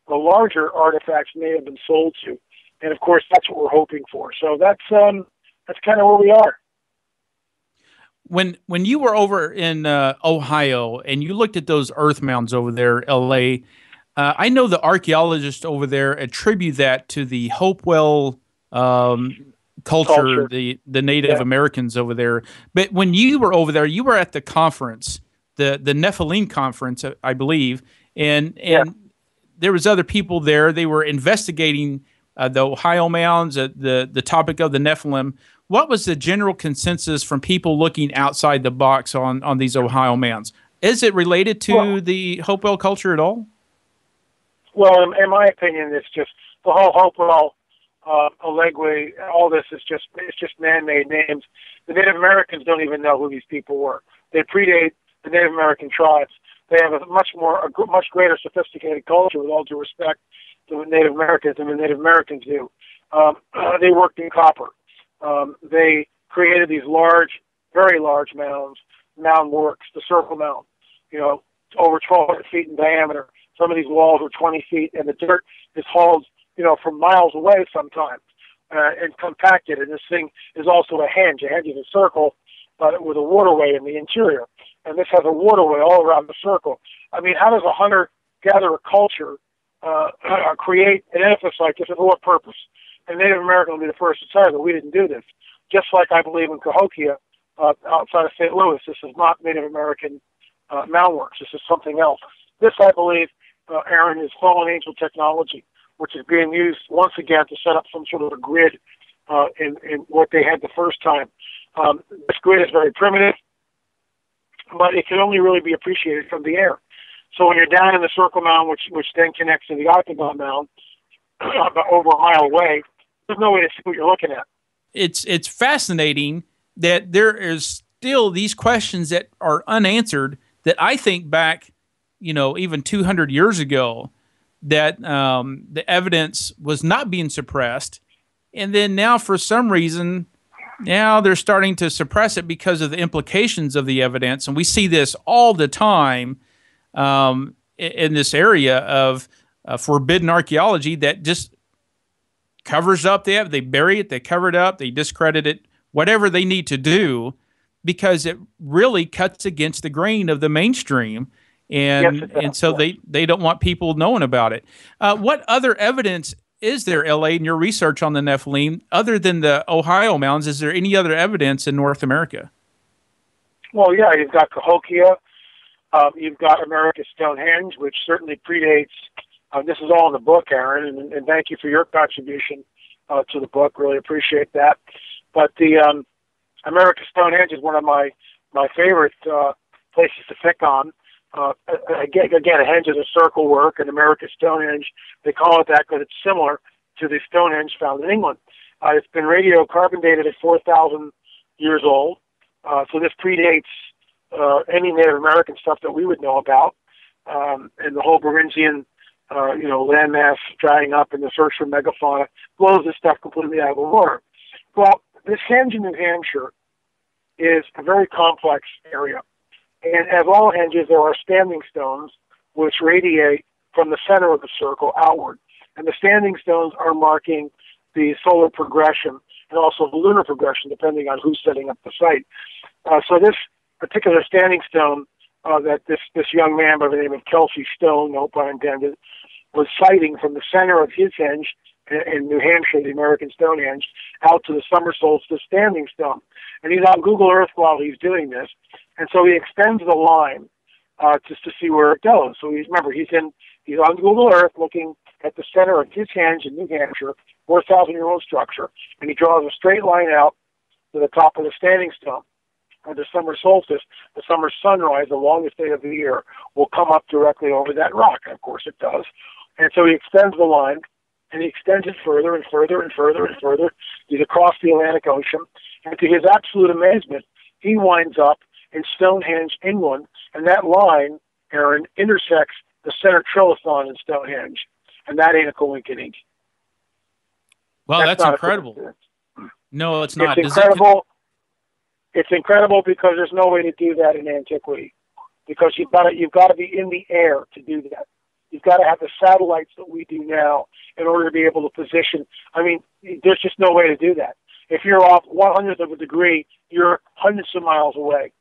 the larger artifacts may have been sold to. And of course, that's what we're hoping for. So that's kind of where we are. When you were over in Ohio and you looked at those earth mounds over there, L.A., I know the archaeologists over there attribute that to the Hopewell culture, the Native Americans over there. But when you were over there, you were at the conference, the Nephilim conference, I believe, and there was other people there. They were investigating the Ohio mounds, the topic of the Nephilim. What was the general consensus from people looking outside the box on these Ohio mounds? Is it related to the Hopewell culture at all? Well, in my opinion, it's just the whole Hopewell, Allegwe, all this is just man-made names. The Native Americans don't even know who these people were. They predate the Native American tribes. They have a much greater sophisticated culture, with all due respect to the Native Americans, than the Native Americans do. They worked in copper. They created these large, very large mound works, the Circle Mound, over 1,200 feet in diameter. Some of these walls are 20 feet, and the dirt is hauled, from miles away sometimes, and compacted. And this thing is also a henge. A henge is a circle, but with a waterway in the interior. And this has a waterway all around the circle. I mean, how does a hunter-gatherer culture create an edifice like this, and for what purpose? And Native American will be the first to say that we didn't do this. Just like I believe in Cahokia, outside of St. Louis, this is not Native American mound works. This is something else. This, I believe, Aaron, is fallen angel technology, which is being used once again to set up some sort of a grid in what they had the first time. This grid is very primitive, but it can only really be appreciated from the air. So when you're down in the Circle Mound, which then connects to the Octagon Mound, over a mile away, there's no way to see what you're looking at. It's fascinating that there is still these questions that are unanswered that I think back, even 200 years ago, that the evidence was not being suppressed. And then now, for some reason, now they're starting to suppress it because of the implications of the evidence. And we see this all the time in this area of forbidden archaeology that just covers up they bury it, they cover it up, they discredit it, whatever they need to do, because it really cuts against the grain of the mainstream. And so they don't want people knowing about it. What other evidence is there, L.A., in your research on the Nephilim, other than the Ohio mounds? Is there any other evidence in North America? Well, yeah, you've got Cahokia. You've got America's Stonehenge, which certainly predates. This is all in the book, Aaron, and thank you for your contribution to the book. Really appreciate that. But the America's Stonehenge is one of my favorite places to pick on. Again, a henge is a circle work, and America's Stonehenge, they call it that because it's similar to the Stonehenge found in England. It's been radiocarbon dated at 4,000 years old, so this predates any Native American stuff that we would know about, and the whole Beringian, landmass drying up and the search for megafauna blows this stuff completely out of the water. Well, this henge in New Hampshire is a very complex area. And as all henges, there are standing stones which radiate from the center of the circle outward. And the standing stones are marking the solar progression and also the lunar progression, depending on who's setting up the site. So this particular standing stone that this young man by the name of Kelsey Stone, no pun intended, was sighting from the center of his henge in New Hampshire, the American Stonehenge, out to the summer solstice standing stone. And he's on Google Earth while he's doing this. And so he extends the line just to see where it goes. So he's on Google Earth looking at the center of his henge in New Hampshire, 4,000-year-old structure, and he draws a straight line out to the top of the standing stone. On the summer solstice, the summer sunrise, the longest day of the year, will come up directly over that rock. And of course it does. And so he extends the line, and he extends it further and further and further and further. He's across the Atlantic Ocean. And to his absolute amazement, he winds up in Stonehenge, England, and that line, Aaron, intersects the center trilithon in Stonehenge. And that ain't a coincidence. Well, that's incredible. No, it's not. It's incredible. It's incredible because there's no way to do that in antiquity. Because you've got to be in the air to do that. You've got to have the satellites that we do now in order to be able to position. I mean, there's just no way to do that. If you're off 1/100th of a degree, you're hundreds of miles away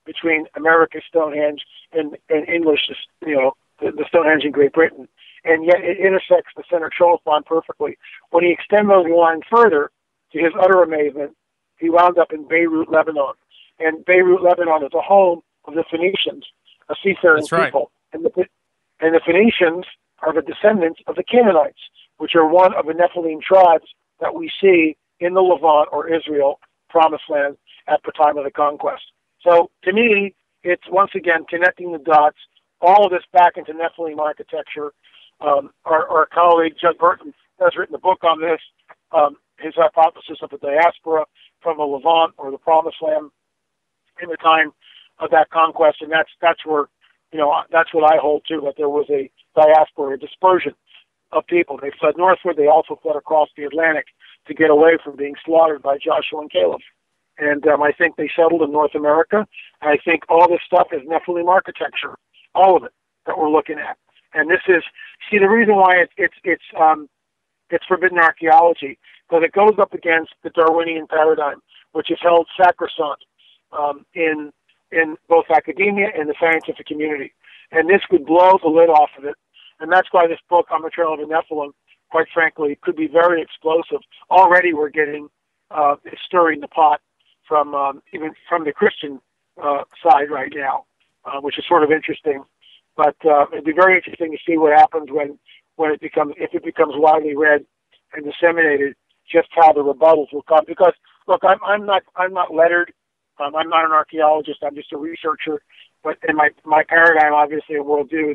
between America's Stonehenge and English, the Stonehenge in Great Britain. And yet it intersects the center Cholif line perfectly. When he extended those lines further, to his utter amazement, he wound up in Beirut, Lebanon. And Beirut, Lebanon is the home of the Phoenicians, a seafaring people. And the Phoenicians are the descendants of the Canaanites, which are one of the Nephilim tribes that we see in the Levant or Israel, Promised Land, at the time of the conquest. So to me, it's once again connecting the dots, all of this back into Nephilim architecture. Our colleague, Judd Burton, has written a book on this, his hypothesis of the diaspora from the Levant or the Promised Land in the time of that conquest. And that's where, that's what I hold too, that there was a diaspora, a dispersion of people. They fled northward. They also fled across the Atlantic to get away from being slaughtered by Joshua and Caleb. And I think they settled in North America. I think all this stuff is Nephilim architecture, all of it that we're looking at. And this is, the reason why it's forbidden archaeology, because it goes up against the Darwinian paradigm, which is held sacrosanct in both academia and the scientific community. And this could blow the lid off of it. And that's why this book, On the Trail of the Nephilim, quite frankly, could be very explosive. Already we're getting stirring the pot from even from the Christian side right now, which is sort of interesting. But it'd be very interesting to see what happens when it becomes, if it becomes widely read and disseminated, just how the rebuttals will come. Because look, I'm not lettered. I'm not an archaeologist. I'm just a researcher. But in my paradigm, obviously, a worldview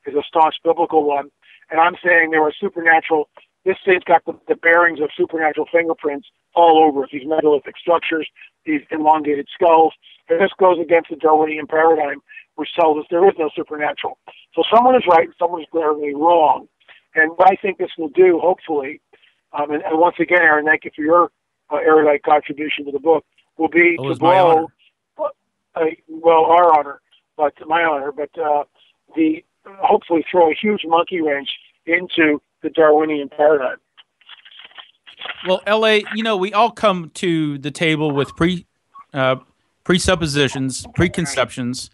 is a staunch biblical one. And I'm saying there was supernatural. This thing's got the bearings of supernatural fingerprints all over it. These megalithic structures, these elongated skulls. And this goes against the Darwinian paradigm, which tells us there is no supernatural. So someone is right and someone is glaringly wrong. And what I think this will do, hopefully, and once again, Aaron, thank you for your erudite contribution to the book, will be to blow, our honor, but my honor, but hopefully throw a huge monkey wrench into the Darwinian paradigm. Well, L.A., we all come to the table with presuppositions, preconceptions,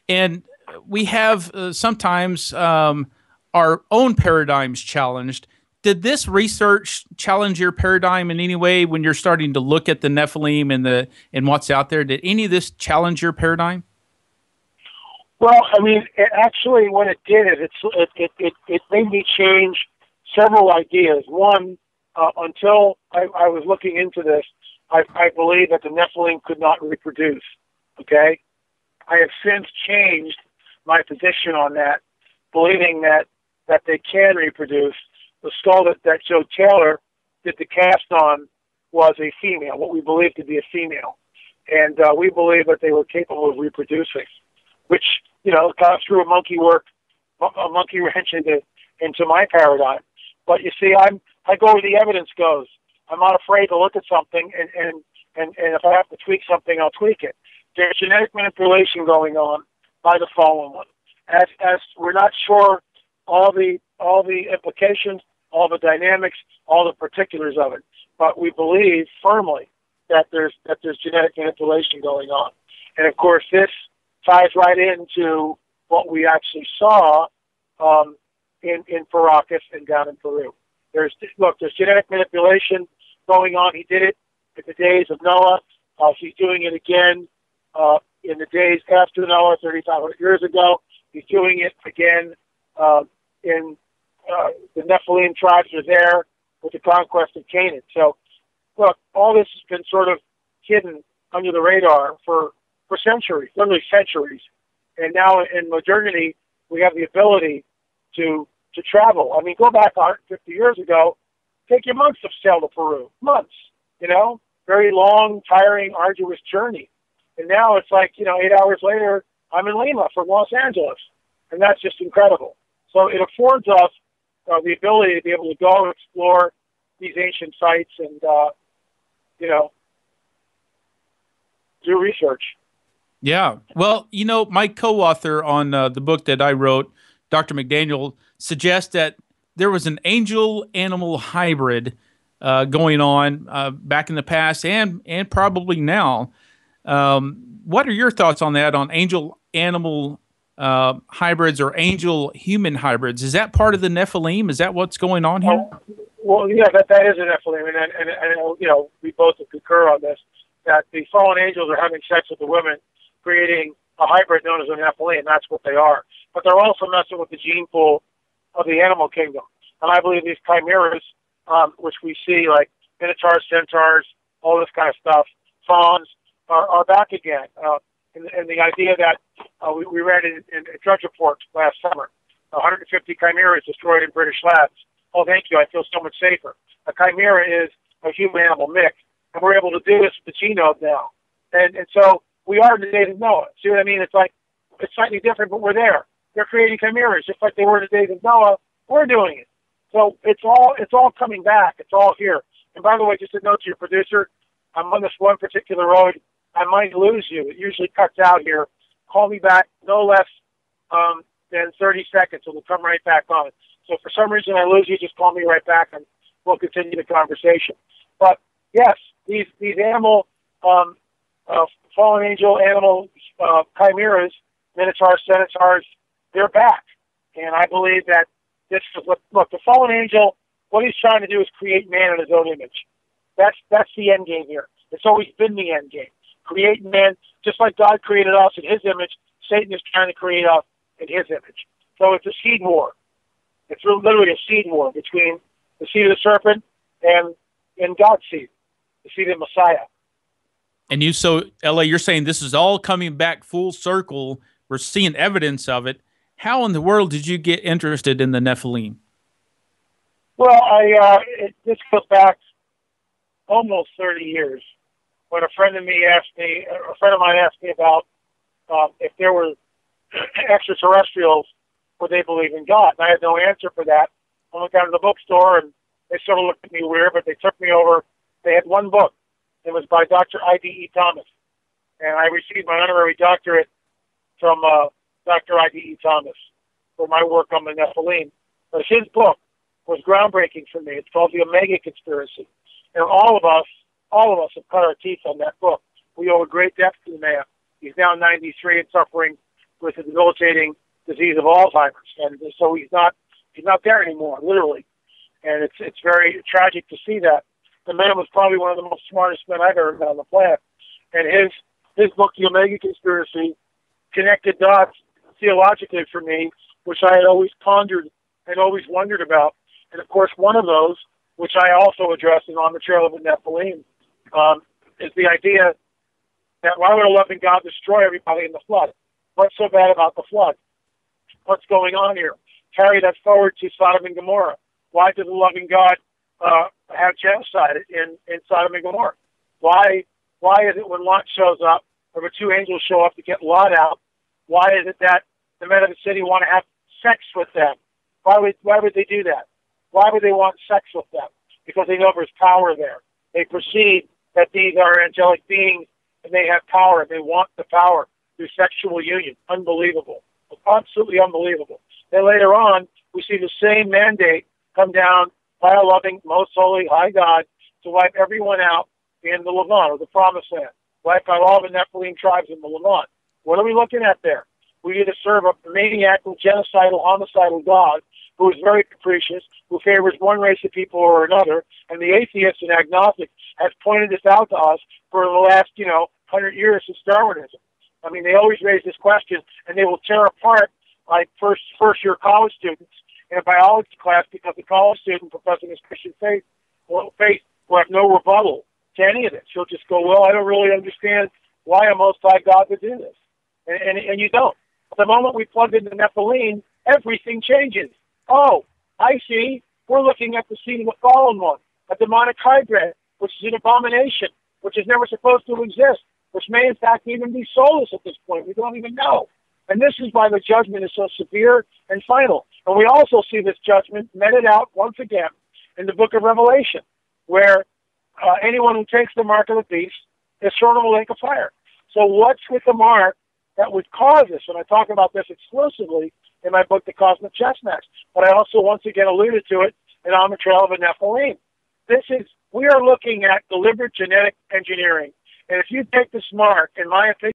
and we have sometimes our own paradigms challenged. Did this research challenge your paradigm in any way when you're starting to look at the Nephilim and what's out there? Did any of this challenge your paradigm? Well, I mean, actually, what it did is it made me change several ideas. One, until I was looking into this, I believed that the Nephilim could not reproduce. Okay, I have since changed my position on that, believing that they can reproduce. The skull that Joe Taylor did the cast on was a female, what we believe to be a female, and we believe that they were capable of reproducing, which kind of threw a monkey wrench into my paradigm. But you see, I go where the evidence goes. I'm not afraid to look at something, and if I have to tweak something, I'll tweak it. There's genetic manipulation going on by the fallen one. As we're not sure all the implications, all the dynamics, all the particulars of it, but we believe firmly that there's genetic manipulation going on. And of course, this ties right into what we actually saw in Paracas and down in Peru. There's genetic manipulation going on. He did it in the days of Noah. He's doing it again in the days after Noah, 3,500 years ago. He's doing it again in the Nephilim tribes are there with the conquest of Canaan. So, look, all this has been sort of hidden under the radar for centuries, literally centuries. And now in modernity, we have the ability to travel. I mean, go back 150 years ago, take you months to sail to Peru. Months, very long, tiring, arduous journey. And now it's like, 8 hours later, I'm in Lima from Los Angeles. And that's just incredible. So it affords us the ability to be able to go and explore these ancient sites and, do research. Yeah. Well, my co-author on the book that I wrote, Dr. McDaniel, suggests that there was an angel-animal hybrid going on back in the past and probably now. What are your thoughts on that, on angel-animal hybrids or angel-human hybrids? Is that part of the Nephilim? Is that what's going on here? Well, yeah, that is a Nephilim, and we both concur on this, that the fallen angels are having sex with the women, creating a hybrid known as a Nephilim. That's what they are. But they're also messing with the gene pool of the animal kingdom. And I believe these chimeras, which we see like minotaurs, centaurs, all this kind of stuff, fawns, are back again. And the idea that we read in Drudge Report last summer, 150 chimeras destroyed in British labs. Oh, thank you. I feel so much safer. A chimera is a human-animal mix, and we're able to do this with the genome now. And so we are in the days of Noah. See what I mean? It's like, it's slightly different, but we're there. They're creating chimeras just like they were in the days of Noah. We're doing it. So it's all coming back. It's all here. And by the way, just a note to your producer, I'm on this one particular road. I might lose you. It usually cuts out here. Call me back no less than 30 seconds, and we'll come right back on. So if for some reason I lose you, just call me right back, and we'll continue the conversation. But yes, these animal, fallen angel animal chimeras, minotaurs, centaurs, they're back. And I believe that this is look, the fallen angel, what he's trying to do is create man in his own image. That's the end game here. It's always been the end game. Create man, just like God created us in his image, Satan is trying to create us in his image. So it's a seed war. It's literally a seed war between the seed of the serpent and God's seed, the seed of Messiah. And so, L.A., you're saying this is all coming back full circle. We're seeing evidence of it. How in the world did you get interested in the Nephilim? Well, this goes back almost 30 years when a friend of mine asked me about if there were extraterrestrials, would they believe in God? And I had no answer for that. I went down to the bookstore, and they sort of looked at me weird, but they took me over. They had one book. It was by Dr. I.D.E. Thomas. And I received my honorary doctorate from Dr. I.D.E. Thomas for my work on the Nephilim. But his book was groundbreaking for me. It's called The Omega Conspiracy. And all of us have cut our teeth on that book. We owe a great debt to the man. He's now 93 and suffering with a debilitating disease of Alzheimer's. And so he's not there anymore, literally. And it's very tragic to see that. The man was probably one of the most smartest men I've ever met on the planet. And his book, The Omega Conspiracy, connected dots theologically for me, which I had always pondered and always wondered about. And of course, one of those, which I also address in On the Trail of the Nephilim, is the idea that why would a loving God destroy everybody in the flood? What's so bad about the flood? What's going on here? Carry that forward to Sodom and Gomorrah. Why did the loving God have genocide in Sodom and Gomorrah? Why is it when Lot shows up, or when two angels show up to get Lot out, why is it that the men of the city want to have sex with them? Why would they do that? Why would they want sex with them? Because they know there's power there. They perceive that these are angelic beings, and they have power, and they want the power through sexual union. Unbelievable. Absolutely unbelievable. Then later on, we see the same mandate come down by a loving, most holy, high God to wipe everyone out in the Levant, or the Promised Land. Wipe out all the Nephilim tribes in the Levant. What are we looking at there? We either serve a maniacal, genocidal, homicidal God who is very capricious, who favors one race of people or another, and the atheists and agnostics has pointed this out to us for the last, 100 years since Darwinism. I mean, they always raise this question, and they will tear apart like first-year college students in a biology class because the college student professing his Christian faith will have no rebuttal to any of this. He'll just go, well, I don't really understand why a Most High God would do this. And you don't. The moment we plug in the Nephilim, everything changes. Oh, I see. We're looking at the seed of the fallen one, a demonic hybrid, which is an abomination, which is never supposed to exist, which may in fact even be soulless at this point. We don't even know. And this is why the judgment is so severe and final. And we also see this judgment meted out once again in the book of Revelation, where anyone who takes the mark of the beast is thrown in the lake of fire. So what's with the mark that would cause this? And I talk about this exclusively in my book, The Cosmic Chestnuts. But I also once again alluded to it in On the Trail of a Nephilim. We are looking at deliberate genetic engineering. And if you take this mark, in my opinion,